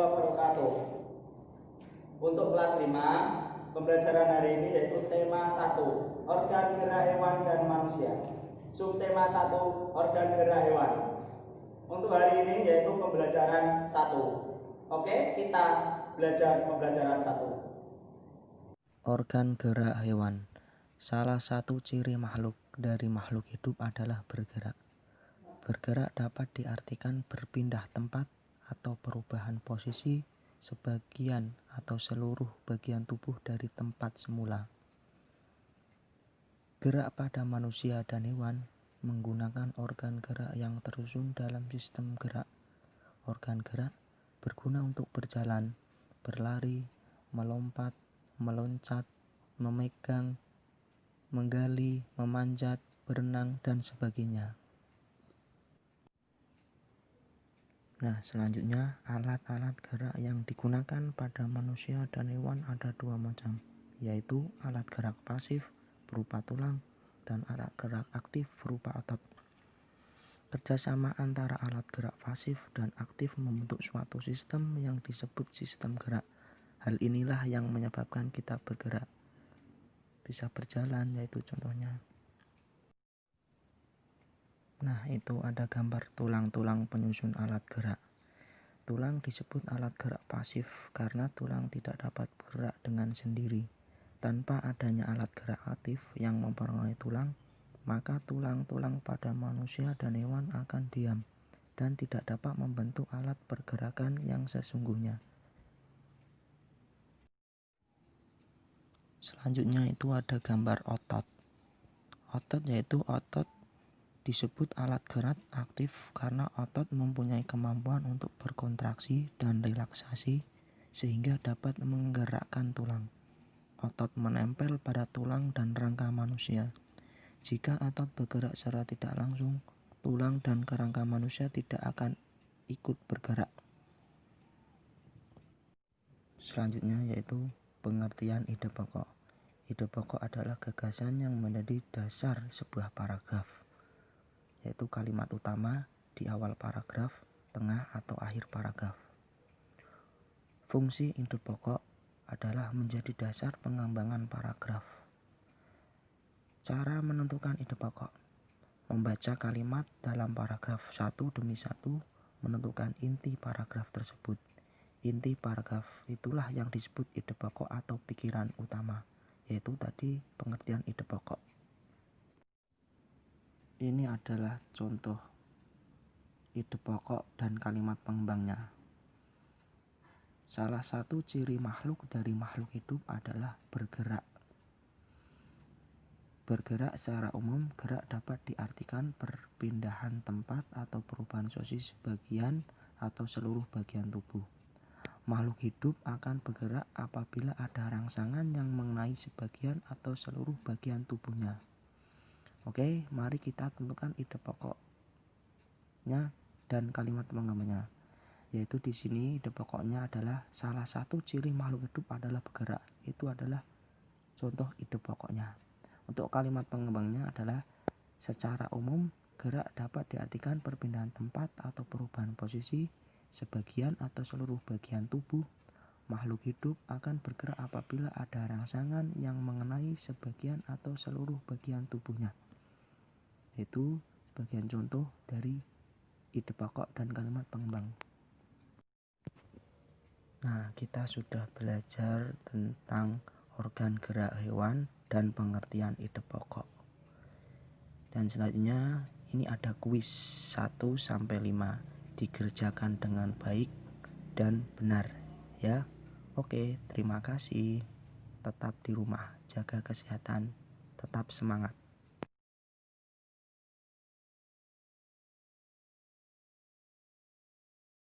wabarakatuh. Untuk kelas 5, pembelajaran hari ini yaitu tema 1, organ gerak hewan dan manusia. Subtema 1, organ gerak hewan. Untuk hari ini yaitu pembelajaran 1. Oke, kita belajar pembelajaran 1. Organ gerak hewan. Salah satu ciri makhluk dari makhluk hidup adalah bergerak. Bergerak dapat diartikan berpindah tempat atau perubahan posisi sebagian atau seluruh bagian tubuh dari tempat semula. Gerak pada manusia dan hewan menggunakan organ gerak yang tersusun dalam sistem gerak. Organ gerak berguna untuk berjalan, berlari, melompat, meloncat, memegang, menggali, memanjat, berenang, dan sebagainya. Nah, selanjutnya alat-alat gerak yang digunakan pada manusia dan hewan ada dua macam, yaitu alat gerak pasif berupa tulang dan alat gerak aktif berupa otot. Kerjasama antara alat gerak pasif dan aktif membentuk suatu sistem yang disebut sistem gerak. Hal inilah yang menyebabkan kita bergerak, bisa berjalan, yaitu contohnya. Nah, itu ada gambar tulang-tulang penyusun alat gerak. Tulang disebut alat gerak pasif karena tulang tidak dapat bergerak dengan sendiri. Tanpa adanya alat gerak aktif yang mempengaruhi tulang, maka tulang-tulang pada manusia dan hewan akan diam dan tidak dapat membentuk alat pergerakan yang sesungguhnya. Selanjutnya itu ada gambar otot. Otot yaitu otot disebut alat gerak aktif karena otot mempunyai kemampuan untuk berkontraksi dan relaksasi sehingga dapat menggerakkan tulang. Otot menempel pada tulang dan rangka manusia. Jika otot bergerak secara tidak langsung, tulang dan kerangka manusia tidak akan ikut bergerak. Selanjutnya yaitu pengertian ide pokok. Ide pokok adalah gagasan yang menjadi dasar sebuah paragraf, yaitu kalimat utama di awal paragraf, tengah atau akhir paragraf. Fungsi ide pokok adalah menjadi dasar pengembangan paragraf. Cara menentukan ide pokok: membaca kalimat dalam paragraf satu demi satu, menentukan inti paragraf tersebut. Inti paragraf itulah yang disebut ide pokok atau pikiran utama, yaitu tadi pengertian ide pokok. Ini adalah contoh ide pokok dan kalimat pengembangnya. Salah satu ciri makhluk dari makhluk hidup adalah bergerak. Bergerak secara umum, gerak dapat diartikan perpindahan tempat atau perubahan posisi sebagian atau seluruh bagian tubuh. Makhluk hidup akan bergerak apabila ada rangsangan yang mengenai sebagian atau seluruh bagian tubuhnya. Oke, mari kita tentukan ide pokoknya dan kalimat pengembangnya. Yaitu di sini ide pokoknya adalah salah satu ciri makhluk hidup adalah bergerak. Itu adalah contoh ide pokoknya. Untuk kalimat pengembangnya adalah secara umum gerak dapat diartikan perpindahan tempat atau perubahan posisi sebagian atau seluruh bagian tubuh. Makhluk hidup akan bergerak apabila ada rangsangan yang mengenai sebagian atau seluruh bagian tubuhnya. Itu bagian contoh dari ide pokok dan kalimat pengembang. Nah, kita sudah belajar tentang organ gerak hewan dan pengertian ide pokok. Dan selanjutnya ini ada kuis 1-5, dikerjakan dengan baik dan benar ya. Oke, terima kasih. Tetap di rumah, jaga kesehatan, tetap semangat.